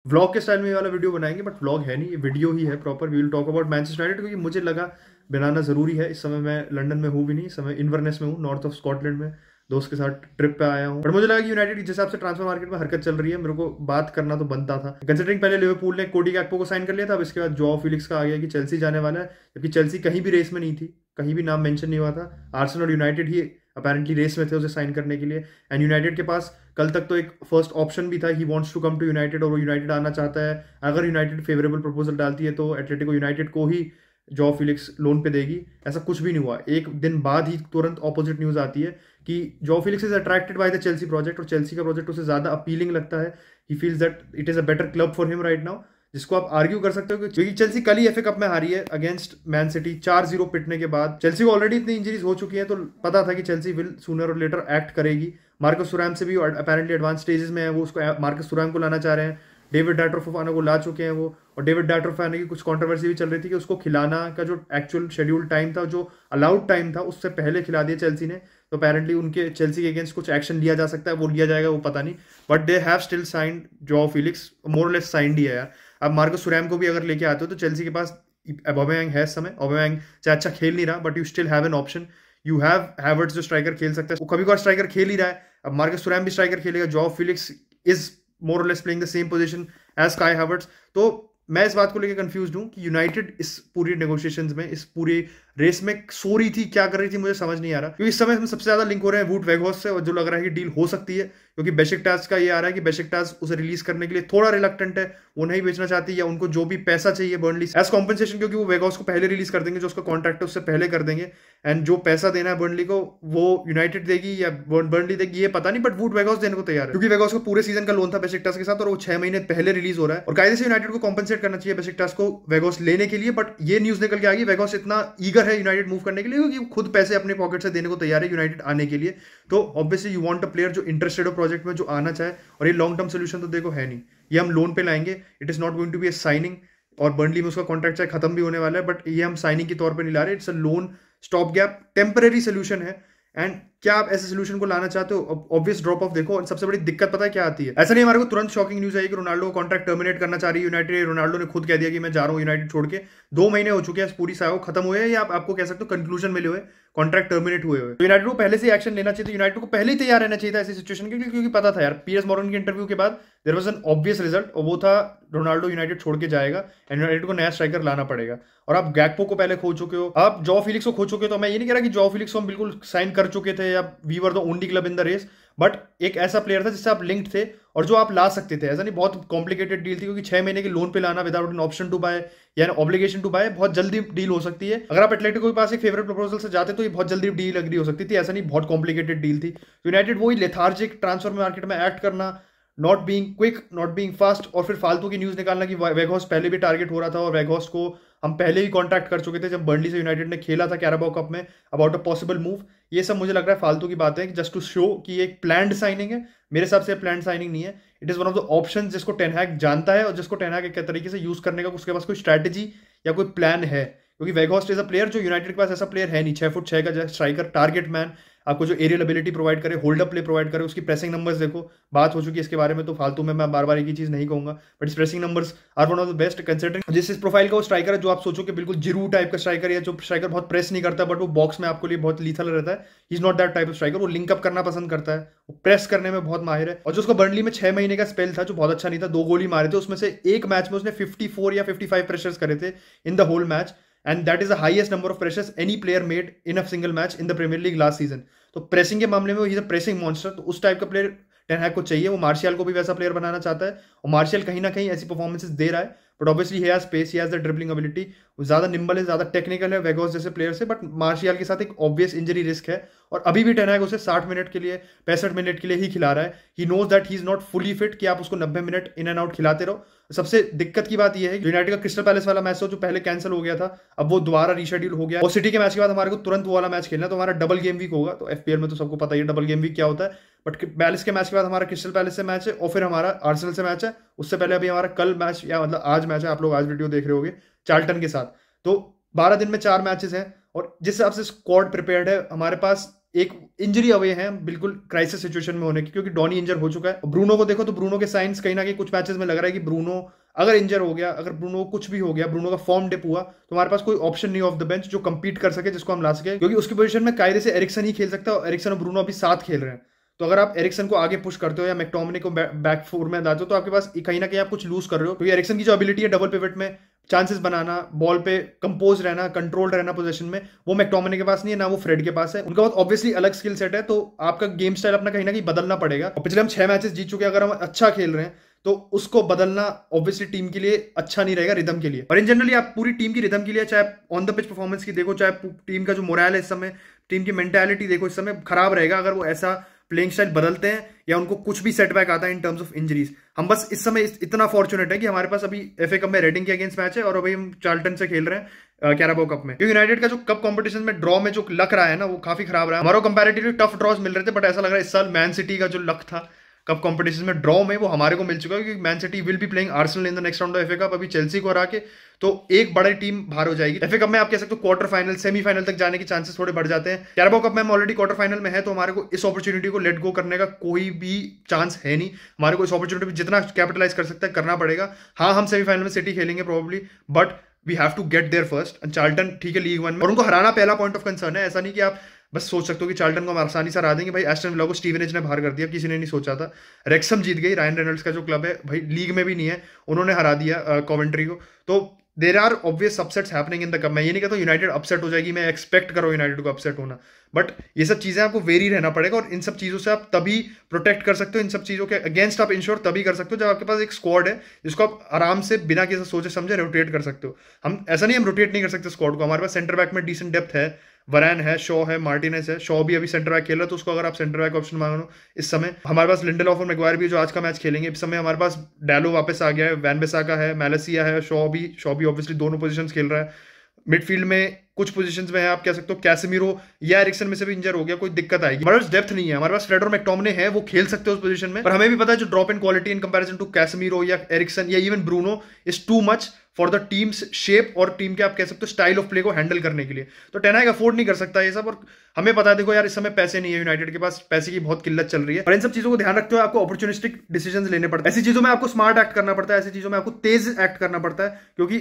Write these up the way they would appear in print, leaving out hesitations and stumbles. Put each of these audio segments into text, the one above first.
Vlog के style में ये वाला वीडियो बनाएंगे, बट व्लॉग है नहीं, ये वीडियो ही है proper. We will talk about Manchester United, क्योंकि मुझे लगा बनाना ज़रूरी है। इस समय मैं लंदन में हूँ भी नहीं, इस समय इन्वर्नेस में हूँ, नॉर्थ ऑफ स्कॉटलैंड में, दोस्त के साथ ट्रिप पे आया हूँ। बट मुझे लगा कि यूनाइटेड जिस हिसाब से ट्रांसफर मार्केट में हरकत चल रही है, मेरे को बात करना तो बनता था। कंसिडरिंग पहले लिवरपूल ने कोडी गैक्पो को साइन कर लिया था, अब इसके बाद जॉ फिलिक्स का आ गया कि चेल्सी जाने वाला है, जबकि चेल्सी कहीं भी रेस में नहीं थी, कहीं भी नाम मेंशन नहीं हुआ था। आर्सेनल और यूनाइटेड ही अपेरेंटली रेस में थे उसे साइन करने के लिए। एंड यूनाइटेड के पास कल तक तो एक फर्स्ट ऑप्शन भी था, he wants to come to United, और वो यूनाइटेड आना चाहता है। अगर यूनाइटेड फेवरेबल प्रपोजल डालती है तो एटलेटिको यूनाइटेड को ही जॉ फिलिक्स लोन पे देगी। ऐसा कुछ भी नहीं हुआ, एक दिन बाद ही तुरंत ऑपोजिट न्यूज आती है कि jaw Felix is attracted by the Chelsea project, और चेल्सी का प्रोजेक्ट उसे ज्यादा अपीलिंग लगता है। He feels that it is a better club for him right now, जिसको आप आर्ग्यू कर सकते हो क्योंकि चेल्सी कल ही एफए कप में हारी है अगेंस्ट मैन सिटी 4-0 पिटने के बाद। चेल्सी को ऑलरेडी इतनी इंजरीज हो चुकी है, तो पता था कि चेल्सी विल सूनर और लेटर एक्ट करेगी। मार्कस सुरैम से भी अपेरेंटली एडवांस स्टेजेस में है, वो उसको मार्कस सुरैम को लाना चाह रहे हैं। डेविड डाटर फोफाना को ला चुके हैं वो, और डेविड डाटर फोफाना की कुछ कंट्रोवर्सी भी चल रही थी कि उसको खिलाना का जो एक्चुअल शेड्यूल टाइम था, जो अलाउड टाइम था, उससे पहले खिला दिया चेल्सी ने। तो अपेरेंटली उनके चेल्सी के अगेंस्ट कुछ एक्शन लिया जा सकता है, वो लिया जाएगा वो पता नहीं, but they have still signed जॉ फिलिक्स, मोर और लेस साइंड ही है यार। अब मार्कस सुरैम को भी अगर लेके आते हो तो चेल्सी के पास ऑबेमेयांग है इस समय। ऑबेमेयांग चाहे अच्छा खेल नहीं रहा, but you still have an option. You have Havertz जो स्ट्राइकर खेल सकता है, वो कभी कभार स्ट्राइकर खेल ही रहा है। अब मार्कस सुरैम भी स्ट्राइकर खेलेगा। Jaw Felix is more or less playing the same position as Kai Havertz. तो मैं इस बात को लेकर कंफ्यूज हूं कि यूनाइटेड इस पूरी नेगोशिएशंस में, इस पूरी रेस में सो रही थी, क्या कर रही थी, मुझे समझ नहीं आ रहा। क्योंकि इस समय हम सबसे ज्यादा लिंक हो रहे हैं वुड वेगहोस से, और जो लग रहा है कि डील हो सकती है, क्योंकि बेशिकटास का ये आ रहा है कि बेशिकटास उसे रिलीज करने के लिए थोड़ा रिलक्टेंट है, वो नहीं बेचना चाहती, या उनको जो भी पैसा चाहिए बर्नली एज कॉम्पनसेशन, क्योंकि वो वेगहोस को पहले रिलीज कर देंगे, जो उसका कॉन्ट्रैक्ट है उससे पहले कर देंगे। एंड जो पैसा देना है बर्नली को वो यूनाइटेड देगी या बर्नली देगी, ये पता नहीं, बट वुड वेगहोस देने को तैयार है, क्योंकि वेगहोस को पूरे सीजन का लोन था बेशिकटास के साथ, और वो 6 महीने पहले रिलीज हो रहा है। और कायदे से यूनाइटेड को कॉम्पनसेट करना चाहिए बेशिकटास को वेगहोस लेने के लिए। बट ये न्यूज निकल के आ गई वेगहोस इतना ईगर है यूनाइटेड मूव करने के लिए, क्योंकि खुद पैसे अपने पॉकेट से देने को तैयार है यूनाइटेड आने के लिए। तो obviously you want a player जो इंटरेस्टेड हो प्रोजेक्ट में, जो आना चाहे। और ये लॉन्ग टर्म सोल्यूशन तो देखो है नहीं, ये हम लोन पे लाएंगे, it is not going to be a signing. और बर्नली में उसका कॉन्ट्रैक्ट चाहे खत्म भी होने वाला है, बट ये हम साइनिंग के तौर पर नहीं ला रहे, it's a loan stop gap temporary solution है। एंड क्या आप ऐसे सोल्यूशन को लाना चाहते हो? ऑब्वियस ड्रॉप ऑफ देखो। और सबसे बड़ी दिक्कत पता है क्या आती है? ऐसा नहीं हमारे को तुरंत शॉकिंग न्यूज आई कि रोनाल्डो को कॉन्ट्रैक्ट टर्मिनेट करना चाह रही है यूनाइटेड। रोनाल्डो ने खुद कह दिया कि मैं जा रहा हूँ यूनाइटेड छोड़ के। 2 महीने हो चुके हैं, पूरी सागो खत्म हुए हैं, या आपको कह सकते हो कंक्लूजन मिले हुए, कॉन्ट्रैक्ट टर्मिनेट हुए हुए। तो यूनाइटेड को पहले से एक्शन लेना चाहिए था, यूनाइटेड को पहले ही तैयार रहना चाहिए था ऐसी सिचुएशन के लिए, क्योंकि पता था यार पीएस मॉर्गन के इंटरव्यू के बाद there was an obvious result, और वो था रोनाल्डो यूनाइटेड छोड़ के जाएगा एंड यूनाइटेड को नया स्ट्राइकर लाना पड़ेगा। और आप गैक्पो को पहले खो चुके हो, आप जॉ फिलिक्स को खो चुके हो। तो मैं ये नहीं कह रहा कि जॉ फिलिक्स को हम बिल्कुल साइन कर चुके थे या we were the only club in the race, but एक ऐसा प्लेयर था जिससे आप लिंक्ड थे और जो आप ला सकते थे। ऐसा नहीं बहुत कॉम्प्लिकेटेड डील थी, क्योंकि 6 महीने के लोन पे लाना without an option to buy या ऑब्लिगेशन टू बाय बहुत जल्दी डील हो सकती है। अगर आप एटलेटिको के पास एक फेवरेट प्रपोजल से जाते तो ये बहुत जल्दी डील अग्री हो सकती थी, ऐसा नहीं बहुत कॉम्प्लिकेटेड डील थी। यूनाइटेड वही लेथार्जिक ट्रांसफर मार्केट में एक्ट करना, not being quick, not being fast, और फिर फालतू की न्यूज निकालना कि वेगहॉर्स्ट पहले भी टारगेट हो रहा था, और वेगहॉर्स्ट को हम पहले ही कॉन्टैक्ट कर चुके थे जब बर्नली से यूनाइटेड ने खेला था कैराबाओ कप में अबाउट अ पॉसिबल मूव। ये सब मुझे लग रहा है फालतू की बातें हैं, जस्ट टू शो कि ये एक प्लान्ड साइनिंग है। मेरे हिसाब से प्लान्ड साइनिंग नहीं है, it is one of the option जिसको टेन हैग जानता है, और जिसको टेन हैग एक तरीके से यूज करने का उसके पास कोई स्ट्रैटेजी या कोई प्लान है। क्योंकि वेगहॉर्स्ट इज अ प्लेयर जो यूनाइटेड के पास ऐसा प्लेयर है नहीं, 6 फुट 6 का स्ट्राइकर, टारगेट मैन, आपको जो एरियल एबिलिटी प्रोवाइड करे, होल्ड अप प्ले प्रोवाइड करे। उसकी प्रेसिंग नंबर्स देखो, बात हो चुकी है इसके बारे में, तो फालतू में मैं बार बार एक ही चीज नहीं कहूंगा, बट इस pressing numbers are one of the best considering जिस प्रोफाइल का वो स्ट्राइकर है, जो आप सोचो कि बिल्कुल जिरू टाइप का स्ट्राइकर, या जो स्ट्राइकर बहुत प्रेस नहीं करता बट वो बॉक्स में आपके लिए बहुत लीथल रहता है। ही is not that type of striker. वो लिंकअप करना पसंद करता है, वो प्रेस करने में बहुत माहिर है। और जो उसका बर्नली में 6 महीने का स्पेल था जो बहुत अच्छा नहीं था, 2 गोली मारे थे, उसमें से एक मैच में उसने 54 या 55 प्रेशर्स करे थे in the whole match, and that is the highest number of pressures any player made in a single match in the Premier League last season. तो प्रेसिंग के मामले में ही प्रेसिंग मॉन्स्टर, तो उस टाइप का प्लेयर टेन हैग को चाहिए। वो मार्शियल को भी वैसा प्लेयर बनाना चाहता है, और मार्शियल कहीं ना कहीं ऐसी परफॉर्मेंसेस दे रहा है, but obviously he has space, he has the dribbling ability, वो ज्यादा निम्बल है, ज्यादा टेक्निकल है वेगोस जैसे प्लेयर से, बट मार्शियल के साथ एक ऑब्वियस इंजरी रिस्क है। और अभी भी टेन हैग उसे 60 मिनट के लिए, 65 मिनट के लिए ही खिला रहा है। He knows that he is not fully fit कि आप उसको 90 मिनट इन एंड आउट खिलाते रहो। सबसे दिक्कत की बात यह है कि यूनाइटेड का क्रिस्टल पैलेस वाला मैच जो पहले कैंसिल हो गया था, अब वो दोबारा रीशेड्यूल हो गया, और सिटी के मैच के बाद हमारे को तुरंत वो वाला मैच खेलना है, तो हमारा डबल गेम वीक होगा। तो एफपीएल में तो सबको पता ही है डबल गेम वीक क्या होता है। बट पैलेस के मैच के बाद हमारा क्रिस्टल पैलेस से मैच है, और फिर हमारा आर्सेनल से मैच है। उससे पहले अभी हमारा कल मैच, या मतलब आज मैच है, आप लोग आज वीडियो देख रहे होंगे, चार्ल्टन के साथ। तो 12 दिन में 4 मैचेस हैं, और जिस हिसाब से स्क्वाड प्रिपेयर्ड है हमारे पास, एक इंजरी अवे हैं बिल्कुल क्राइसिस सिचुएशन में होने की, क्योंकि डॉनी इंजर हो चुका है। ब्रूनो को देखो तो ब्रूनो के साइंस कहीं ना कहीं कुछ मैचेस में लग रहा है कि ब्रूनो अगर इंजर हो गया, अगर ब्रूनो को कुछ भी हो गया, ब्रूनो का फॉर्म डिप हुआ, तो हमारे पास कोई ऑप्शन नहीं ऑफ द बेंच जो कंपीट कर सके, जिसको हम ला सके, क्योंकि उसकी पोजीशन में कायरे से एरिक्सन ही खेल सकता है और एरिक्सन और ब्रूनो अभी साथ खेल रहे हैं। तो अगर आप एरिक्सन को आगे पुश करते हो या मैकटोमिनी को बैक फोर में लाते हो, तो आपके पास कहीं ना कहीं आप कुछ लूज कर रहे हो, क्योंकि एरिक्सन की जो एबिलिटी है डबल पिवट में चांसेस बनाना, बॉल पे कंपोज रहना, कंट्रोल रहना पोजीशन में, वो मैकटोमिनी के पास नहीं है, ना वो फ्रेड के पास है। उनका बहुत ऑब्वियसली अलग स्किल सेट है, तो आपका गेम स्टाइल अपना कहीं ना कहीं बदलना पड़ेगा। और पिछले हम 6 मैचेस जीत चुके हैं, अगर हम अच्छा खेल रहे हैं तो उसको बदलना ऑब्वियसली टीम के लिए अच्छा नहीं रहेगा, रिदम के लिए। और इन जनरली आप पूरी टीम की रिदम के लिए, चाहे ऑन द पिच परफॉर्मेंस की देखो, चाहे टीम का जो मोरल है इस समय, टीम की मेंटालिटी देखो, इस समय खराब रहेगा अगर वो ऐसा प्लेइंग स्टाइल बदलते हैं या उनको कुछ भी सेटबैक आता है इन टर्म्स ऑफ इंजरीज। हम बस इस समय इतना फॉर्चुनेट है कि हमारे पास अभी एफए कप में रेडिंग के अगेंस्ट मैच है और अभी हम चार्ल्टन से खेल रहे हैं कैराबाओ कप में। यूनाइटेड का जो कप कंपटीशन में ड्रॉ में जो लक रहा है ना, वो काफी खराब रहा है। हमारा कंपैरेटिवली टफ ड्रॉज मिल रहे थे, बट ऐसा लग रहा है इस साल मैन सिटी का जो लक था कप कंपटीशन में ड्रॉ में, वो हमारे को मिल चुका है, क्योंकि man city will be playing Arsenal in the next round of FA cup. अभी चेल्सी को हरा के तो एक बड़ी टीम बाहर हो जाएगी। एफए कप में आप कह सकते हो क्वार्टर फाइनल, सेमीफाइनल तक जाने के चांसेस थोड़े बढ़ जाते हैं। कैराबाओ कप में हम ऑलरेडी क्वार्टर फाइनल में है, तो हमारे को इस अपॉर्चुनिटी को लेट गो करने का कोई भी चांस है नहीं। हमारे को इस अपॉर्चुनिटी में जितना कैपिटलाइज कर सकते हैं करना पड़ेगा। हाँ, हम सेमीफाइनल में सिटी खेलेंगे probably, but we have to get there first. Charlton ठीक है लीग 1 में, और उनको हराना पहला पॉइंट ऑफ कंसर्न है। ऐसा नहीं कि आप बस सोच सकते हो कि चार्ल्टन को हम आसानी से हरा देंगे। भाई एस्टन विला को स्टीवनेज ने बाहर कर दिया, किसी ने नहीं सोचा था। रेक्सम जीत गई, रायन रेनल्ड्स का जो क्लब है भाई लीग में भी नहीं है, उन्होंने हरा दिया कॉवेंट्री को। तो there are obvious upsets happening in the cup. मैं ये नहीं कहता यूनाइटेड अपसेट हो जाएगी, मैं एक्सपेक्ट करो यूनाइटेड को अपसेट होना, बट ये सब चीजें आपको वेरी रहना पड़ेगा, और इन सब चीजों से आप तभी प्रोटेक्ट कर सकते हो, इन सब चीजों के अगेंस्ट आप इंश्योर तभी कर सकते हो जब आपके पास एक स्क्वाड है जिसको आप आराम से बिना किसी सोचे समझे रोटेट कर सकते हो। हम ऐसा नहीं, हम रोटेट नहीं कर सकते स्क्वाड को। हमारे पास सेंटर बैक में डिसेंट डेप्थ है, वरैन है, शॉ है, मार्टिनेज है। शॉ भी अभी सेंटर बैक खेल रहा है, तो उसको अगर आप सेंटर बैक ऑप्शन मांगो इस समय, हमारे पास लिंडलॉफ और मैग्वायर भी जो आज का मैच खेलेंगे। इस समय हमारे पास डैलो वापस आ गया है, वैन बिसाका है, मैलेसिया है, शॉ भी ऑब्वियसली दोनों पोजीशंस खेल रहा है। मिडफील्ड में कुछ पोजीशंस में है, आप कह सकते हो कैसेमीरो या एरिक्सन में से भी इंजर हो गया, कोई दिक्कत आएगी। हमारे पास डेप्थ नहीं है, हमारे पास फ्रेड और मैकटोमिनी है, वो खेल सकते हो उस पोजीशन में, पर हमें भी पता है जो drop in quality in comparison to Casemiro या एरिक्सन या even Bruno is too much for the team's shape और टीम के आप कह सकते हो स्टाइल ऑफ प्ले को हैंडल करने के लिए। तो टेन हैग अफोर्ड नहीं कर सकता ये सब, और हमें पता है देखो यार इस समय पैसे नहीं है, यूनाइटेड के पास पैसे की बहुत किल्लत चल रही है, और इन सब चीजों को ध्यान रखते हुए आपको अपॉर्चुनिस्टिक डिसीजंस लेने पड़ते हैं। ऐसी चीजों में आपको स्मार्ट एक्ट करना पड़ता है, ऐसी चीजों में आपको तेज एक्ट करना पड़ता है, क्योंकि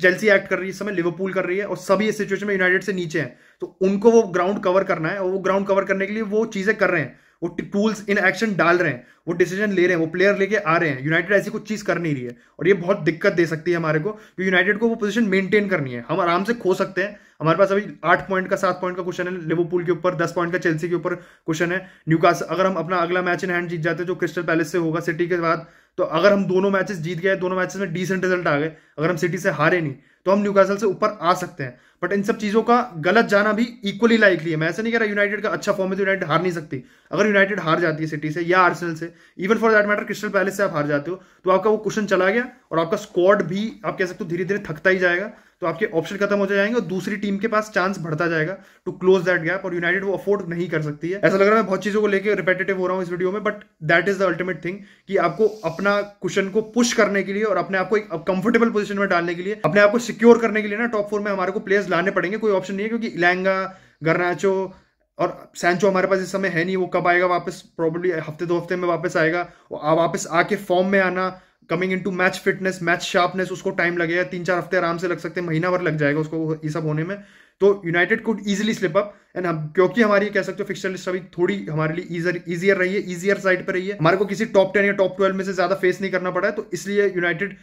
चेल्सी एक्ट कर रही है इस समय, लिवरपूल कर रही है, और सभी इस सिचुएशन में यूनाइटेड से नीचे हैं, तो उनको वो ग्राउंड कवर करना है, और वो ग्राउंड कवर करने के लिए वो चीजें कर रहे हैं, वो टूल्स इन एक्शन डाल रहे हैं, वो डिसीजन ले रहे हैं, वो प्लेयर लेके आ रहे हैं। यूनाइटेड ऐसी कुछ चीज कर नहीं रही है, और ये बहुत दिक्कत दे सकती है हमारे को, क्योंकि यूनाइटेड को वो पोजीशन मेंटेन करनी है। हम आराम से खो सकते हैं, हमारे पास अभी 8 पॉइंट का 7 पॉइंट का क्वेश्चन है लिवरपूल के ऊपर, 10 पॉइंट का चेल्सी के ऊपर क्वेश्चन है। न्यूकासल अगर हम अपना अगला मैच इन हैंड जीत जाते जो क्रिस्टल पैलेस से होगा सिटी के बाद, तो अगर हम दोनों मैचेस जीत गए, दोनों मैचेस में डिसेंट रिजल्ट आ गए, अगर हम सिटी से हारे नहीं, तो हम न्यूकासल से ऊपर आ सकते हैं। बट इन सब चीजों का गलत जाना भी इक्वली लाइकली है। मैं ऐसा नहीं कह रहा यूनाइटेड का अच्छा फॉर्म है तो यूनाइटेड हार नहीं सकती। अगर यूनाइटेड हार जाती है सिटी से या आर्सेनल से, even for that matter crystal palace से आप हार जाते हो, तो आपका वो क्वेश्चन चला गया, और आपका स्क्वाड भी आप कह सकते हो धीरे धीरे थकता ही जाएगा, तो आपके ऑप्शन खत्म हो जाएंगे और दूसरी टीम के पास चांस बढ़ता जाएगा टू क्लोज दैट गैप, और यूनाइटेड वो अफोर्ड नहीं कर सकती है। ऐसा लग रहा है मैं बहुत चीजों को लेकर रिपीटेटिव हो रहा हूँ इस वीडियो में, but that is the ultimate thing कि आपको अपना क्वेश्चन को पुश करने के लिए और अपने आप को एक कंफर्टेबल पोजीशन में डालने के लिए, अपने आप को सिक्योर करने के लिए ना टॉप 4 में हमारे को प्लेयर्स लाने पड़ेंगे, कोई ऑप्शन नहीं है, क्योंकि इलांगा, गर्नाचो और सैंचो हमारे पास इस समय है नहीं। वो कब आएगा वापस, प्रोबेबली हफ्ते 2 हफ्ते में वापस आएगा, वापस आके फॉर्म में आना, coming into match fitness, match sharpness, उसको टाइम लगेगा, 3-4 हफ्ते आराम से लग सकते हैं, महीना भर लग जाएगा उसको ये सब होने में। तो United could easily slip up, and हम क्योंकि हमारी कह सकते हो फिक्सचर लिस्ट अभी थोड़ी हमारे लिए ईजियर रही है, ईजियर साइड पर रही है, हमारे को किसी टॉप 10 या टॉप 12 में से ज्यादा फेस नहीं करना पड़ा है, तो इसलिए United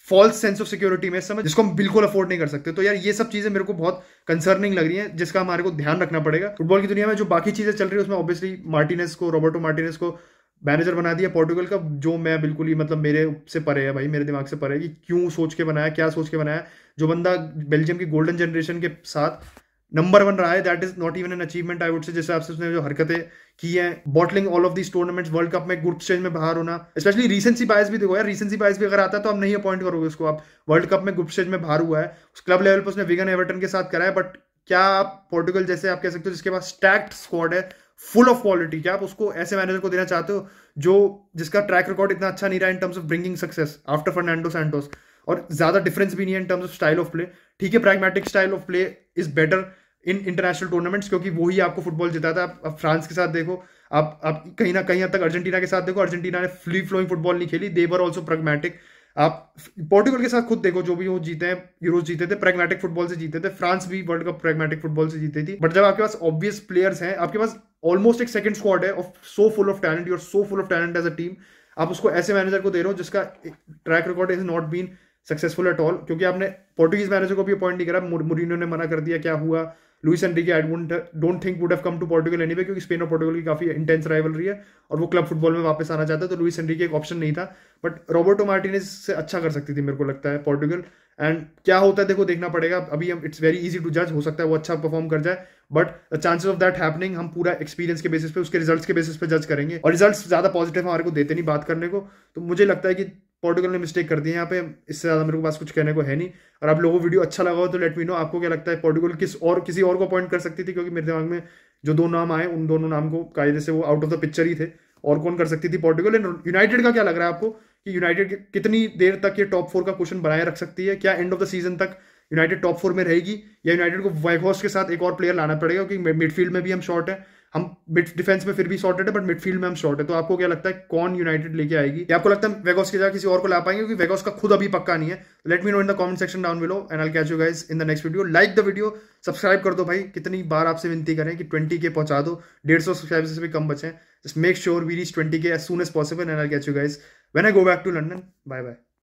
false sense of security में इस समय, जिसको हम बिल्कुल अफोर्ड नहीं कर सकते। तो यार ये सब चीजें मेरे को बहुत कंसर्निंग लग रही हैं, जिसका हमारे को ध्यान रखना पड़ेगा। फुटबॉल की दुनिया में जो बाकी चीजें चल रही है उसमें ऑब्वियसली मार्टिनेज को, रॉबर्टो मार्टिनेज को मैनेजर बना दिया पोर्टुगल का, जो मैं बिल्कुल ही मतलब मेरे से परे है भाई, मेरे दिमाग से परे है कि क्यों सोच के बनाया, क्या सोच के बनाया। जो बंदा बेल्जियम की गोल्डन जनरेशन के साथ नंबर 1 रहा है, that is not even an achievement I would say. जिस हिसाब से उसने जो हरकतें की हैं, bottling all of these tournaments, world cup में ग्रुप स्टेज में बाहर होना, स्पेशली रीसेंसी बायस भी देखो यार, रीसेंसी बायस भी अगर आता है तो आप नहीं अपॉइंट करोगे उसको। आप वर्ल्ड कप में ग्रुप स्टेज में बाहर हुआ है, उस क्लब लेवल पर उसने विगन एवर्टन के साथ करा है, बट क्या आप पोर्टुगल जैसे आप कह सकते हो जिसके पास स्टैक्ड स्क्वाड है, फुल ऑफ क्वालिटी, क्या आप उसको ऐसे मैनेजर को देना चाहते हो जो जिसका ट्रैक रिकॉर्ड इतना अच्छा नहीं रहा in terms of bringing success after Fernando Santos, और ज्यादा डिफरेंस भी नहीं है in terms of style of play. ठीक है, pragmatic style of play is better in international tournaments, क्योंकि वही आपको फुटबॉल जिताता है। आप फ्रांस के साथ देखो, आप कहीं ना कहीं हद तक अर्जेंटीना के साथ देखो, अर्जेंटीना ने फ्री फ्लोइंग फुटबॉल नहीं खेली, दे वर ऑल्सो प्रैग्मेटिक। आप पोर्टुगल के साथ खुद देखो, जो भी वो जीते हैं, यूरोज जीते थे, प्रैग्मेटिक फुटबॉल से जीते थे। फ्रांस भी वर्ल्ड कप प्रैग्मेटिक फुटबॉल से जीती थी। बट जब आपके पास ऑब्वियस प्लेयर्स हैं, आपके पास ऑलमोस्ट एक सेकंड स्क्वाड है of so full of talent, you are so full of talent as a team, आप उसको ऐसे मैनेजर को दे रहे हो जिसका track record is not been successful at all. क्योंकि आपने पोर्टुगीज मैनेजर को भी अपॉइंट नहीं करा, मुरीनो ने मना कर दिया, क्या हुआ? Luis Enrique I don't think would have come to Portugal anyway, क्योंकि स्पेन और पोर्टुगल की काफी इंटेंस राइवलरी है और वो क्लब फुटबॉल में वापस आना चाहता है, तो लुइस एनरिके एक ऑप्शन नहीं था। बट रॉबर्टो मार्टिनेज से अच्छा कर सकती थी मेरे को लगता है पोर्टुगल। एंड क्या होता है देखो, देखना पड़ेगा। अभी हम इट्स वेरी इजी टू जज, हो सकता है वो अच्छा परफॉर्म कर जाए, but the chances of that happening हम पूरा एक्सपीरियंस के बेसिस पे, उसके रिजल्ट्स के बेसिस पे जज करेंगे, और रिजल्ट्स ज्यादा पॉजिटिव हमारे को देते नहीं बात करने को। तो मुझे लगता है कि पोर्टुगल ने मिस्टेक कर दी है यहाँ पे, इससे ज्यादा मेरे को पास कुछ कहने को है नहीं। और आप लोगों को वीडियो अच्छा लगा हो तो लेट मी नो, आपको क्या लगता है पोर्टुगल किसी और को अपॉइंट कर सकती थी? क्योंकि मेरे दिमाग में जो दो नाम आए, उन दोनों नाम को कायदे से वो आउट ऑफ द पिक्चर ही थे। और कौन कर सकती थी पोर्टुगल? एंड यूनाइटेड का क्या लग रहा है आपको कि यूनाइटेड कितनी देर तक ये टॉप 4 का क्वेश्चन बनाए रख सकती है? क्या एंड ऑफ द सीजन तक यूनाइटेड टॉप 4 में रहेगी, या यूनाइटेड को वेगहॉर्स्ट के साथ एक और प्लेयर लाना पड़ेगा? क्योंकि मिडफील्ड में भी हम शॉर्ट है, हम डिफेंस में फिर भी शॉर्टेड है, बट मिडफील्ड में हम शॉर्ट है। तो आपको क्या लगता है कौन यूनाइटेड लेके आएगी? या आपको लगता है वेगोस की जगह किसी और को ला पाएंगे? क्योंकि वेगोस का खुद अभी पक्का नहीं है। Let me know in the comment section down below and I will catch you guys in the next video. Like the video, subscribe कर दो भाई। कितनी बार आपसे विनती करें कि 20K पहुंचा दो, 150 सब्सक्राइबर्स से भी कम बचे। Just make sure we reach 20K as soon as possible and I will catch you guys when I go back to London. Bye bye.